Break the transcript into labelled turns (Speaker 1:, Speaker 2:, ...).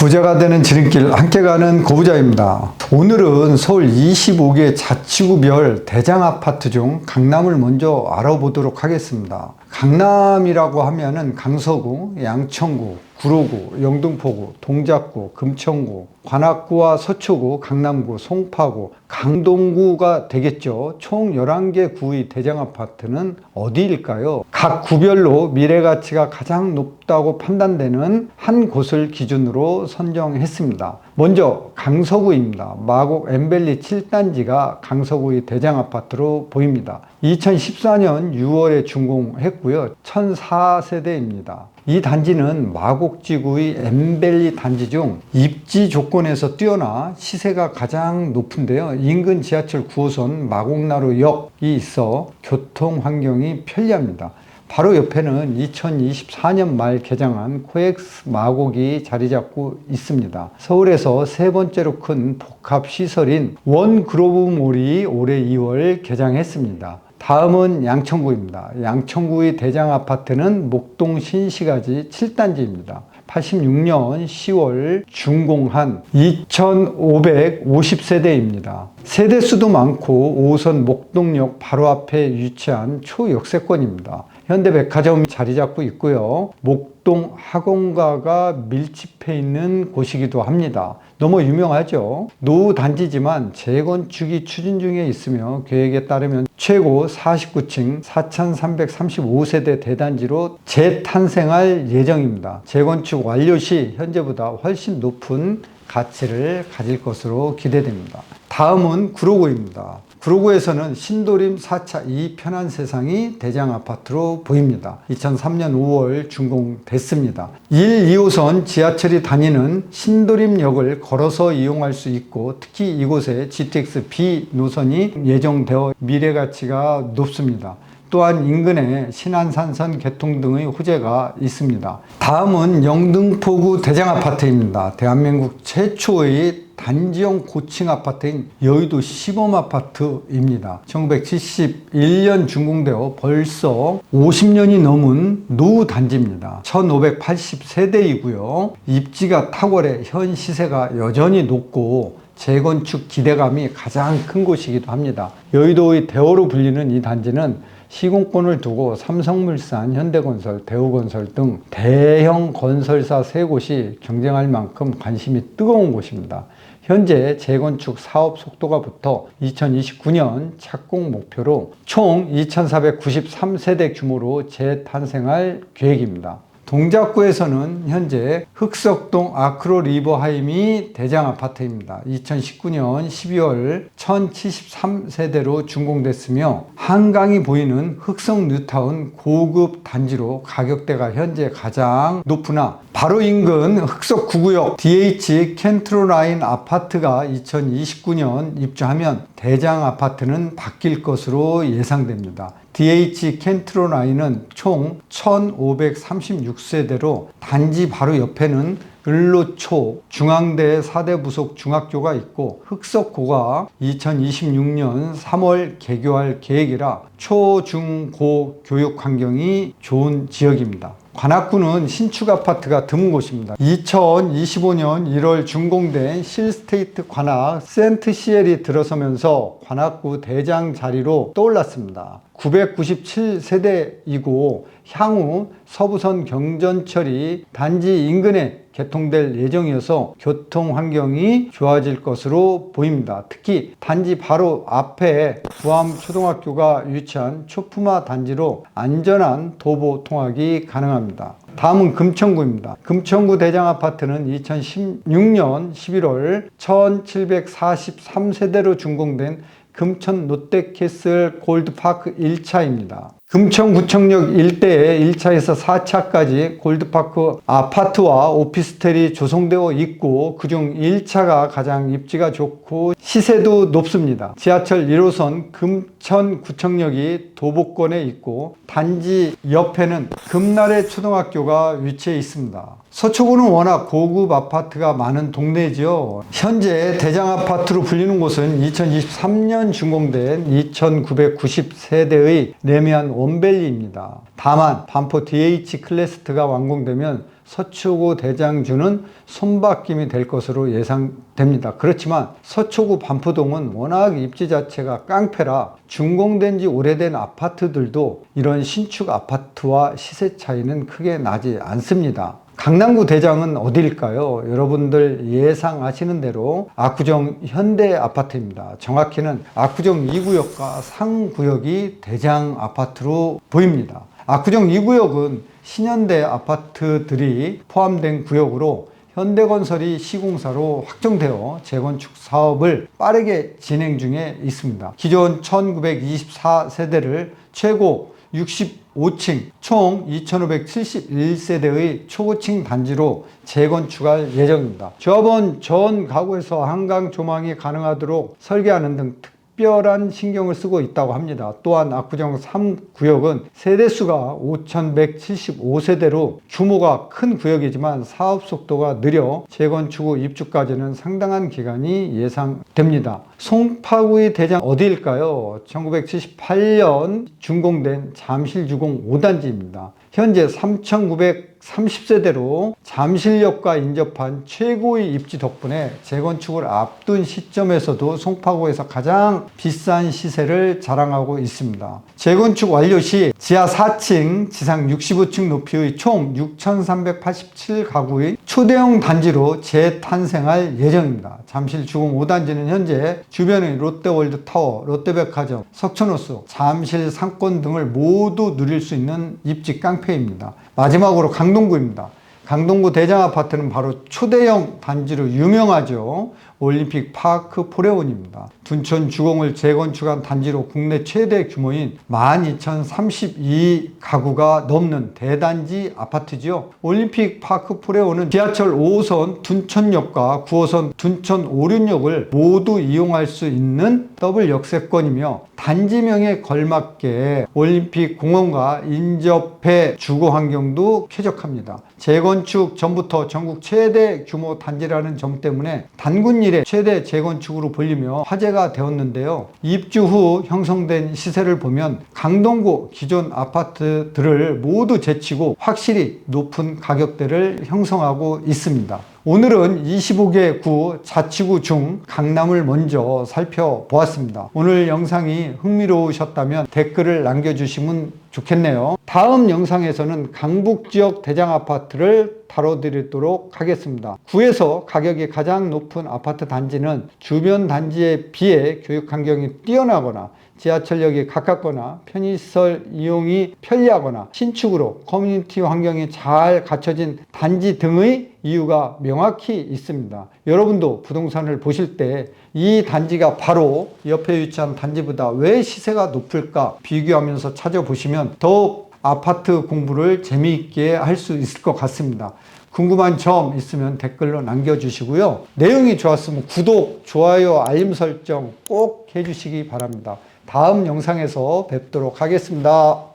Speaker 1: 부자가 되는 지름길 함께 가는 고부자입니다. 오늘은 서울 25개 자치구별 대장 아파트 중 강남을 먼저 알아보도록 하겠습니다. 강남이라고 하면은 강서구, 양천구, 구로구, 영등포구, 동작구, 금천구, 관악구와 서초구, 강남구, 송파구, 강동구가 되겠죠. 총 11개 구의 대장 아파트는 어디일까요? 각 구별로 미래가치가 가장 높다고 판단되는 한 곳을 기준으로 선정했습니다. 먼저 강서구입니다. 마곡 엠벨리 7단지가 강서구의 대장 아파트로 보입니다. 2014년 6월에 준공했고요. 1004세대입니다. 이 단지는 마곡지구의 엠벨리 단지 중 입지 조건에서 뛰어나 시세가 가장 높은데요. 인근 지하철 9호선 마곡나루역이 있어 교통 환경이 편리합니다. 바로 옆에는 2024년 말 개장한 코엑스 마곡이 자리 잡고 있습니다. 서울에서 세 번째로 큰 복합시설인 원그로브몰이 올해 2월 개장했습니다. 다음은 양천구입니다. 양천구의 대장 아파트는 목동 신시가지 7단지입니다. 86년 10월 준공한 2550세대입니다. 세대수도 많고 5호선 목동역 바로 앞에 위치한 초역세권입니다. 현대백화점이 자리 잡고 있고요. 목동 학원가가 밀집해 있는 곳이기도 합니다. 너무 유명하죠. 노후 단지지만 재건축이 추진 중에 있으며 계획에 따르면 최고 49층 4335세대 대단지로 재탄생할 예정입니다. 재건축 완료 시 현재보다 훨씬 높은 가치를 가질 것으로 기대됩니다. 다음은 구로구입니다. 구로구에서는 신도림 4차 이 편한 세상이 대장 아파트로 보입니다. 2003년 5월 준공됐습니다. 1, 2호선 지하철이 다니는 신도림역을 걸어서 이용할 수 있고 특히 이곳에 GTX B 노선이 예정되어 미래가치가 높습니다. 또한 인근에 신안산선 개통 등의 호재가 있습니다. 다음은 영등포구 대장 아파트입니다. 대한민국 최초의 단지형 고층 아파트인 여의도 시범 아파트입니다. 1971년 준공되어 벌써 50년이 넘은 노후 단지입니다. 1580세대이고요. 입지가 탁월해 현 시세가 여전히 높고 재건축 기대감이 가장 큰 곳이기도 합니다. 여의도의 대호로 불리는 이 단지는 시공권을 두고 삼성물산, 현대건설, 대우건설 등 대형 건설사 3곳이 경쟁할 만큼 관심이 뜨거운 곳입니다. 현재 재건축 사업 속도가 붙어 2029년 착공 목표로 총 2493세대 규모로 재탄생할 계획입니다. 동작구에서는 현재 흑석동 아크로리버하임이 대장 아파트입니다. 2019년 12월 1073세대로 준공됐으며 한강이 보이는 흑석 뉴타운 고급 단지로 가격대가 현재 가장 높으나 바로 인근 흑석 9구역 DH 켄트로라인 아파트가 2029년 입주하면 대장 아파트는 바뀔 것으로 예상됩니다. DH 켄트로라인은 총 1536세대로 단지 바로 옆에는 을로초 중앙대 4대 부속 중학교가 있고 흑석고가 2026년 3월 개교할 계획이라 초, 중, 고 교육 환경이 좋은 지역입니다. 관악구는 신축 아파트가 드문 곳입니다. 2025년 1월 준공된 실스테이트 관악 센트시엘이 들어서면서 관악구 대장 자리로 떠올랐습니다. 997세대이고 향후 서부선 경전철이 단지 인근에 개통될 예정이어서 교통 환경이 좋아질 것으로 보입니다. 특히 단지 바로 앞에 부암초등학교가 위치한 초품화 단지로 안전한 도보 통학이 가능합니다. 다음은 금천구입니다. 금천구 대장 아파트는 2016년 11월 1743세대로 준공된 금천 롯데캐슬 골드파크 1차입니다. 금천구청역 일대에 1차에서 4차까지 골드파크 아파트와 오피스텔이 조성되어 있고 그중 1차가 가장 입지가 좋고 시세도 높습니다. 지하철 1호선 금천구청역이 도보권에 있고 단지 옆에는 금나래 초등학교가 위치해 있습니다. 서초구는 워낙 고급 아파트가 많은 동네죠. 현재 대장 아파트로 불리는 곳은 2023년 준공된 2990세대의 레미안 원밸리입니다. 다만 반포 DH 클래스트가 완공되면 서초구 대장주는 손바뀜이 될 것으로 예상됩니다. 그렇지만 서초구 반포동은 워낙 입지 자체가 깡패라 준공된 지 오래된 아파트들도 이런 신축 아파트와 시세 차이는 크게 나지 않습니다. 강남구 대장은 어디일까요? 여러분들 예상하시는 대로 압구정 현대아파트입니다. 정확히는 압구정 2구역과 상구역이 대장 아파트로 보입니다. 압구정 2구역은 신현대 아파트들이 포함된 구역으로 현대건설이 시공사로 확정되어 재건축 사업을 빠르게 진행 중에 있습니다. 기존 1924세대를 최고 65층 총 2571세대의 초고층 단지로 재건축할 예정입니다. 조합원 전 가구에서 한강 조망이 가능하도록 설계하는 등 특별한 신경을 쓰고 있다고 합니다. 또한 압구정 3구역은 세대수가 5175세대로 규모가 큰 구역이지만 사업 속도가 느려 재건축 후 입주까지는 상당한 기간이 예상됩니다. 송파구의 대장 어디일까요? 1978년 준공된 잠실주공 5단지입니다. 현재 3,930세대로 잠실역과 인접한 최고의 입지 덕분에 재건축을 앞둔 시점에서도 송파구에서 가장 비싼 시세를 자랑하고 있습니다. 재건축 완료 시 지하 4층, 지상 65층 높이의 총 6,387가구의 초대형 단지로 재탄생할 예정입니다. 잠실주공 5단지는 현재 주변의 롯데월드타워, 롯데백화점, 석촌호수, 잠실 상권 등을 모두 누릴 수 있는 입지 깡패입니다. 마지막으로 강동구입니다. 강동구 대장아파트는 바로 초대형 단지로 유명하죠. 올림픽 파크 포레온입니다. 둔촌 주공을 재건축한 단지로 국내 최대 규모인 12,032가구가 넘는 대단지 아파트지요. 올림픽 파크 포레온은 지하철 5호선 둔촌역과 9호선 둔촌 오륜역을 모두 이용할 수 있는 더블 역세권이며 단지명에 걸맞게 올림픽 공원과 인접해 주거 환경도 쾌적합니다. 재건축 전부터 전국 최대 규모 단지라는 점 때문에 단군 이래 최대 재건축으로 불리며 화제가 되었는데요. 입주 후 형성된 시세를 보면 강동구 기존 아파트들을 모두 제치고 확실히 높은 가격대를 형성하고 있습니다. 오늘은 25개 구 자치구 중 강남을 먼저 살펴보았습니다. 오늘 영상이 흥미로우셨다면 댓글을 남겨주시면 좋겠네요. 다음 영상에서는 강북 지역 대장 아파트를 다뤄드리도록 하겠습니다. 구에서 가격이 가장 높은 아파트 단지는 주변 단지에 비해 교육 환경이 뛰어나거나 지하철역이 가깝거나 편의시설 이용이 편리하거나 신축으로 커뮤니티 환경이 잘 갖춰진 단지 등의 이유가 명확히 있습니다. 여러분도 부동산을 보실 때 이 단지가 바로 옆에 위치한 단지보다 왜 시세가 높을까 비교하면서 찾아보시면 더욱 아파트 공부를 재미있게 할 수 있을 것 같습니다. 궁금한 점 있으면 댓글로 남겨주시고요. 내용이 좋았으면 구독, 좋아요, 알림 설정 꼭 해주시기 바랍니다. 다음 영상에서 뵙도록 하겠습니다.